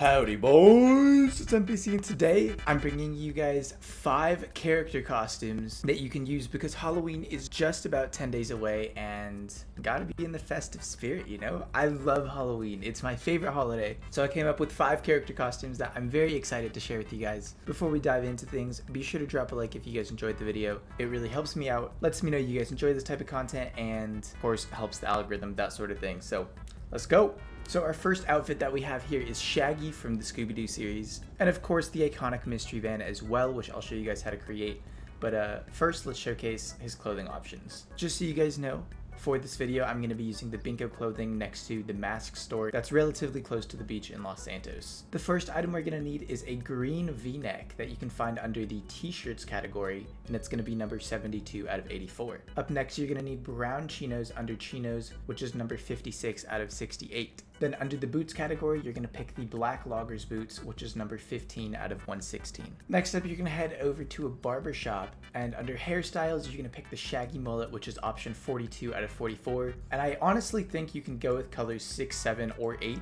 Howdy boys, it's NPC and today I'm bringing you guys 5 character costumes that you can use because Halloween is just about 10 days away and gotta be in the festive spirit, you know? I love Halloween, it's my favorite holiday. So I came up with 5 character costumes that I'm very excited to share with you guys. Before we dive into things, be sure to drop a like if you guys enjoyed the video. It really helps me out, lets me know you guys enjoy this type of content, and of course helps the algorithm, that sort of thing. So let's go! So our first outfit that we have here is Shaggy from the Scooby-Doo series, and of course the iconic mystery van as well, which I'll show you guys how to create. But first let's showcase his clothing options. Just so you guys know, for this video I'm going to be using the Binko clothing next to the mask store that's relatively close to the beach in Los Santos. The first item we're going to need is a green v-neck that you can find under the t-shirts category, and it's going to be number 72 out of 84. Up next you're going to need brown chinos under chinos, which is number 56 out of 68. Then under the boots category, you're going to pick the black loggers boots, which is number 15 out of 116. Next up, you're going to head over to a barber shop, and under hairstyles, you're going to pick the shaggy mullet, which is option 42 out of 44. And I honestly think you can go with colors 6, 7, or 8.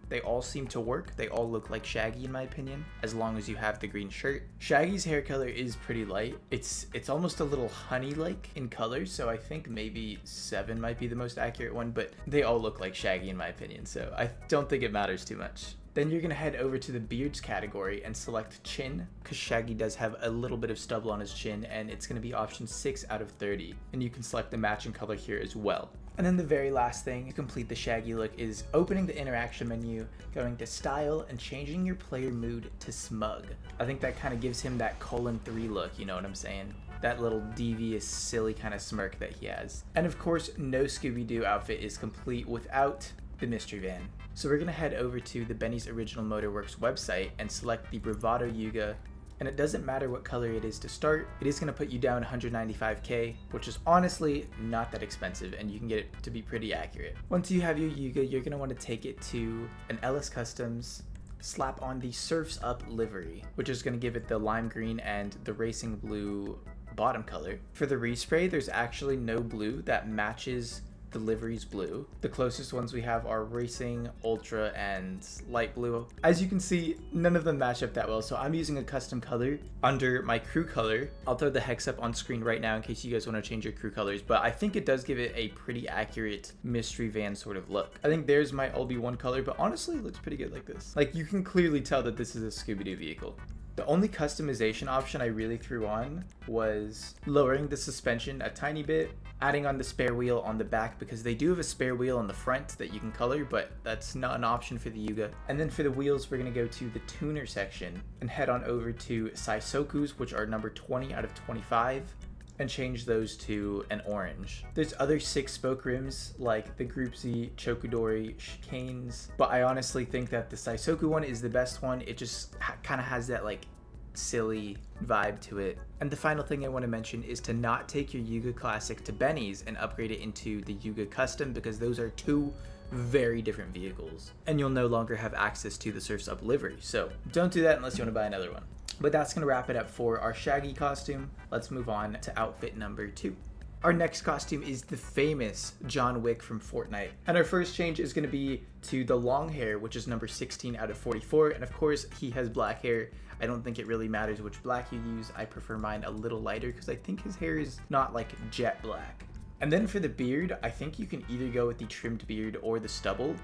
They all seem to work. They all look like Shaggy in my opinion, as long as you have the green shirt. Shaggy's hair color is pretty light. It's almost a little honey-like in color, so I think maybe 7 might be the most accurate one, but they all look like Shaggy in my opinion, so I don't think it matters too much. Then you're going to head over to the beards category and select chin, because Shaggy does have a little bit of stubble on his chin, and it's going to be option 6 out of 30. And you can select the matching color here as well. And then the very last thing to complete the Shaggy look is opening the interaction menu, going to style, and changing your player mood to smug. I think that kind of gives him that :3 look, you know what I'm saying? That little devious, silly kind of smirk that he has. And of course, no Scooby-Doo outfit is complete without the mystery van. So we're gonna head over to the Benny's Original Motorworks website and select the Bravado Yuga, and it doesn't matter what color it is to start, it is gonna put you down 195k, which is honestly not that expensive, and you can get it to be pretty accurate. Once you have your Yuga, you're gonna wanna take it to an LS Customs, slap on the Surf's Up livery, which is gonna give it the lime green and the racing blue bottom color. For the respray, there's actually no blue that matches the livery's blue. The closest ones we have are Racing, Ultra, and Light Blue. As you can see, none of them match up that well, so I'm using a custom color under my crew color. I'll throw the hex up on screen right now in case you guys want to change your crew colors, but I think it does give it a pretty accurate mystery van sort of look. I think there's my LB1 color, but honestly it looks pretty good like this. Like, you can clearly tell that this is a Scooby-Doo vehicle. The only customization option I really threw on was lowering the suspension a tiny bit, adding on the spare wheel on the back, because they do have a spare wheel on the front that you can color, but that's not an option for the Yuga. And then for the wheels, we're going to go to the tuner section and head on over to Saisoku's, which are number 20 out of 25. And change those to an orange. There's other 6-spoke rims like the Group Z, Chokudori, Chicanes, but I honestly think that the Saisoku one is the best one. It just kind of has that like silly vibe to it. And the final thing I want to mention is to not take your Yuga Classic to Benny's and upgrade it into the Yuga Custom, because those are 2 very different vehicles, and you'll no longer have access to the Surf's Up livery. So don't do that unless you want to buy another one. But that's going to wrap it up for our Shaggy costume. Let's move on to outfit number 2. Our next costume is the famous John Wick from Fortnite. And our first change is going to be to the long hair, which is number 16 out of 44. And of course, he has black hair. I don't think it really matters which black you use. I prefer mine a little lighter because I think his hair is not like jet black. And then for the beard, I think you can either go with the trimmed beard or the stubble.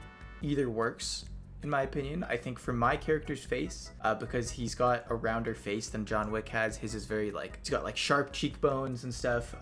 Either works. In my opinion, I think for my character's face, because he's got a rounder face than John Wick has, his is very like, he's got like sharp cheekbones and stuff.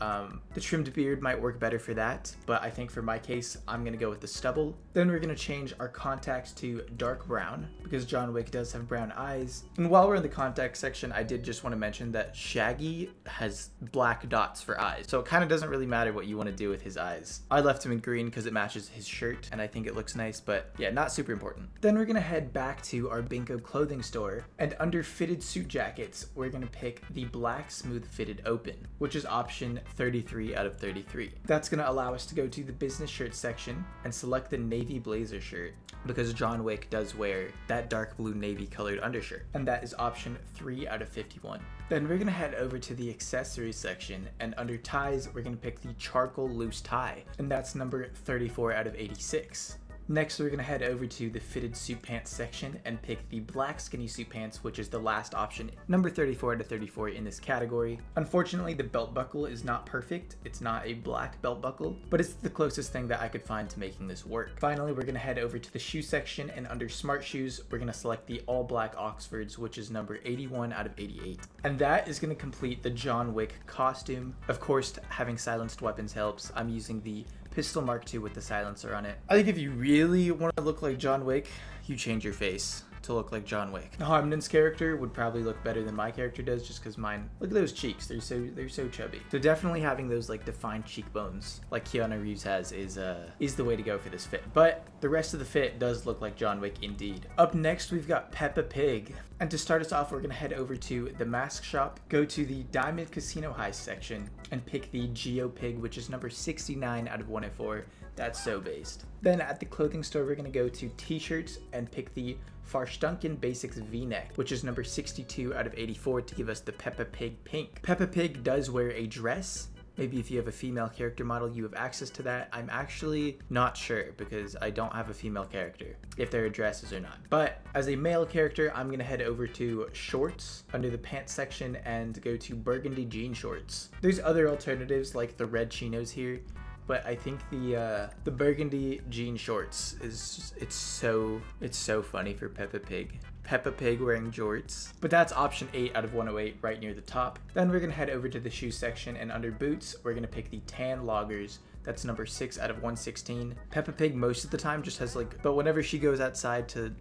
The trimmed beard might work better for that, but I think for my case, I'm gonna go with the stubble. Then we're gonna change our contacts to dark brown, because John Wick does have brown eyes. And while we're in the contact section, I did just want to mention that Shaggy has black dots for eyes, so it kind of doesn't really matter what you want to do with his eyes. I left him in green because it matches his shirt, and I think it looks nice, but yeah, not super important. Then we're gonna head back to our Binko clothing store, and under fitted suit jackets, we're gonna pick the black smooth fitted open, which is option 33 out of 33. That's gonna allow us to go to the business shirt section and select the navy blazer shirt, because John Wick does wear that dark blue navy colored undershirt, and that is option 3 out of 51. Then we're gonna head over to the accessories section, and under ties, we're gonna pick the charcoal loose tie, and that's number 34 out of 86. Next, we're going to head over to the fitted suit pants section and pick the black skinny suit pants, which is the last option, number 34 out of 34 in this category. Unfortunately, the belt buckle is not perfect. It's not a black belt buckle, but it's the closest thing that I could find to making this work. Finally, we're going to head over to the shoe section, and under smart shoes, we're going to select the all black Oxfords, which is number 81 out of 88. And that is going to complete the John Wick costume. Of course, having silenced weapons helps. I'm using the Pistol Mark II with the silencer on it. I think if you really want to look like John Wick, you change your face to look like John Wick. Harmonen's character would probably look better than my character does, just because mine, look at those cheeks, they're so chubby. So definitely having those like defined cheekbones like Keanu Reeves has is the way to go for this fit. But the rest of the fit does look like John Wick indeed. Up next, we've got Peppa Pig. And to start us off, we're gonna head over to the mask shop, go to the Diamond Casino Heist section, and pick the Geo Pig, which is number 69 out of 104. That's so based. Then at the clothing store, we're gonna go to t-shirts and pick the Farstunken Basics V-neck, which is number 62 out of 84 to give us the Peppa Pig pink. Peppa Pig does wear a dress. Maybe if you have a female character model, you have access to that. I'm actually not sure because I don't have a female character, if there are dresses or not. But as a male character, I'm gonna head over to shorts under the pants section and go to burgundy jean shorts. There's other alternatives like the red chinos here, but I think the burgundy jean shorts is it's so funny for Peppa Pig. Peppa Pig wearing jorts. But that's option 8 out of 108 right near the top. Then we're gonna head over to the shoe section, and under boots, we're gonna pick the tan loggers. That's number 6 out of 116. Peppa Pig most of the time just has but whenever she goes outside to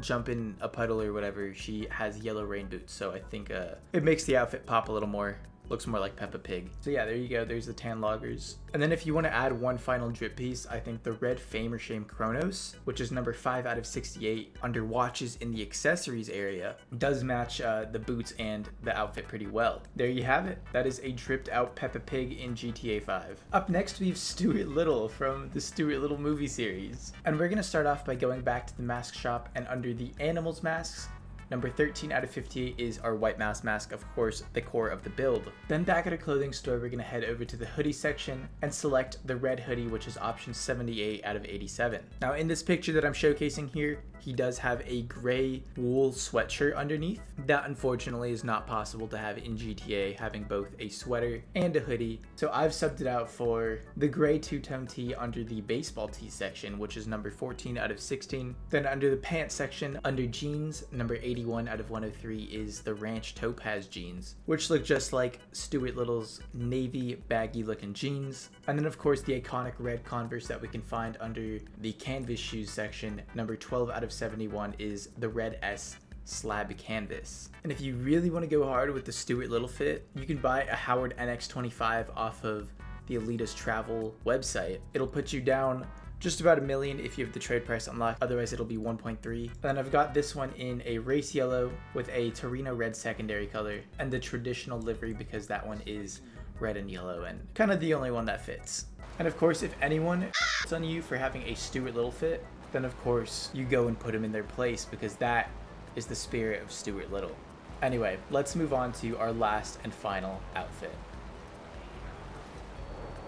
jump in a puddle or whatever, she has yellow rain boots. So I think it makes the outfit pop a little more. Looks more like Peppa Pig. So yeah, there you go. There's the tan loggers. And then if you want to add one final drip piece, I think the red Fame or Shame Chronos, which is number 5 out of 68 under watches in the accessories area, does match the boots and the outfit pretty well. There you have it. That is a dripped out Peppa Pig in GTA 5. Up next, we have Stuart Little from the Stuart Little movie series. And we're going to start off by going back to the mask shop, and under the animals masks, number 13 out of 58 is our white mouse mask, of course, the core of the build. Then back at our clothing store, we're gonna head over to the hoodie section and select the red hoodie, which is option 78 out of 87. Now in this picture that I'm showcasing here, he does have a gray wool sweatshirt underneath. That unfortunately is not possible to have in GTA, having both a sweater and a hoodie. So I've subbed it out for the gray two-tone tee under the baseball tee section, which is number 14 out of 16. Then under the pants section, under jeans, number 81 out of 103 is the Ranch Topaz jeans, which look just like Stuart Little's navy baggy looking jeans. And then of course the iconic red Converse that we can find under the canvas shoes section, number 12 out of 71 is the red S slab canvas. And if you really want to go hard with the Stuart Little fit, you can buy a Howard NX25 off of the Elitist Travel website. It'll put you down just about $1 million if you have the trade price unlocked, otherwise it'll be 1.3. Then I've got this one in a race yellow with a Torino red secondary color and the traditional livery because that one is red and yellow and kind of the only one that fits. And of course, if anyone is on you for having a Stuart Little fit, then of course you go and put them in their place because that is the spirit of Stuart Little. Anyway, let's move on to our last and final outfit.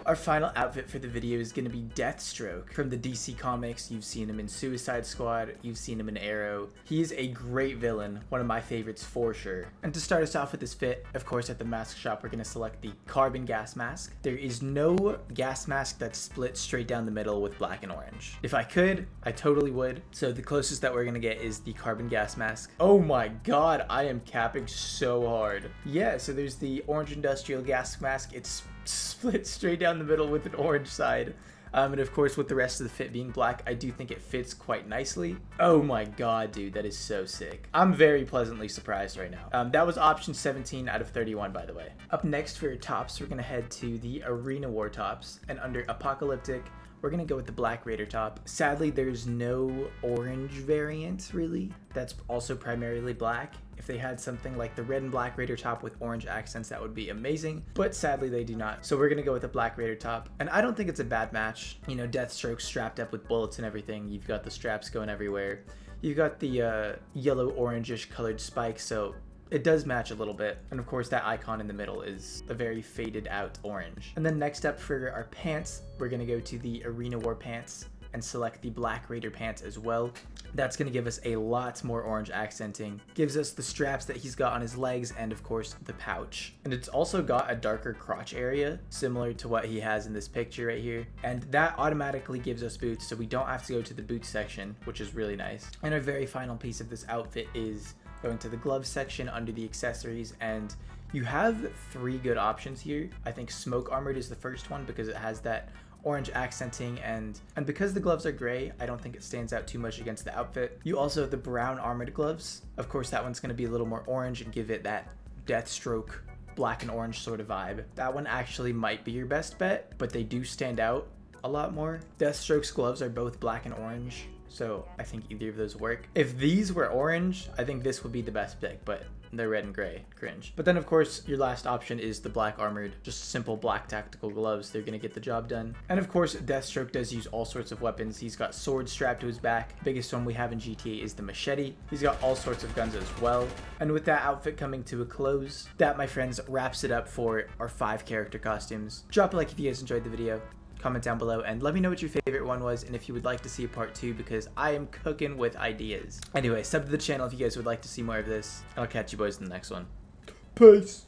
Our final outfit for the video is going to be Deathstroke. From the DC Comics, you've seen him in Suicide Squad, you've seen him in Arrow. He is a great villain, one of my favorites for sure. And to start us off with this fit, of course at the mask shop, we're going to select the carbon gas mask. There is no gas mask that's split straight down the middle with black and orange. If I could, I totally would. So the closest that we're going to get is the carbon gas mask. Oh my god, I am capping so hard. Yeah, so there's the orange industrial gas mask. It's split straight down the middle with an orange side. And of course, with the rest of the fit being black, I do think it fits quite nicely. Oh my god, dude, that is so sick. I'm very pleasantly surprised right now. That was option 17 out of 31, by the way. Up next for your tops, we're gonna head to the Arena War tops, and under Apocalyptic, we're gonna go with the Black Raider top. Sadly, there's no orange variant, really. That's also primarily black. If they had something like the red and Black Raider top with orange accents, that would be amazing. But sadly, they do not. So we're gonna go with the Black Raider top. And I don't think it's a bad match. You know, Deathstroke strapped up with bullets and everything. You've got the straps going everywhere. You've got the yellow orangish colored spikes, so it does match a little bit. And of course, that icon in the middle is a very faded out orange. And then next up for our pants, we're gonna go to the Arena War pants. and select the Black Raider pants as well. That's going to give us a lot more orange accenting. Gives us the straps that he's got on his legs and of course the pouch. And it's also got a darker crotch area similar to what he has in this picture right here. And that automatically gives us boots, so we don't have to go to the boots section, which is really nice. And our very final piece of this outfit is going to the glove section under the accessories, and you have 3 good options here. I think Smoke Armored is the first one because it has that orange accenting, and because the gloves are gray, I don't think it stands out too much against the outfit. You also have the brown armored gloves. Of course, that one's going to be a little more orange and give it that Deathstroke black and orange sort of vibe. That one actually might be your best bet, but they do stand out a lot more. Deathstroke's gloves are both black and orange, so I think either of those work. If these were orange, I think this would be the best pick, but they're red and gray. Cringe. But then of course your last option is the black armored, just simple black tactical gloves. They're gonna get the job done. And of course Deathstroke does use all sorts of weapons. He's got swords strapped to his back. Biggest one we have in GTA is the machete. He's got all sorts of guns as well. And with that outfit coming to a close, that, my friends, wraps it up for our 5 character costumes. Drop a like if you guys enjoyed the video. Comment down below and let me know what your favorite one was and if you would like to see a part 2, because I am cooking with ideas. Anyway, sub to the channel if you guys would like to see more of this, and I'll catch you boys in the next one. Peace.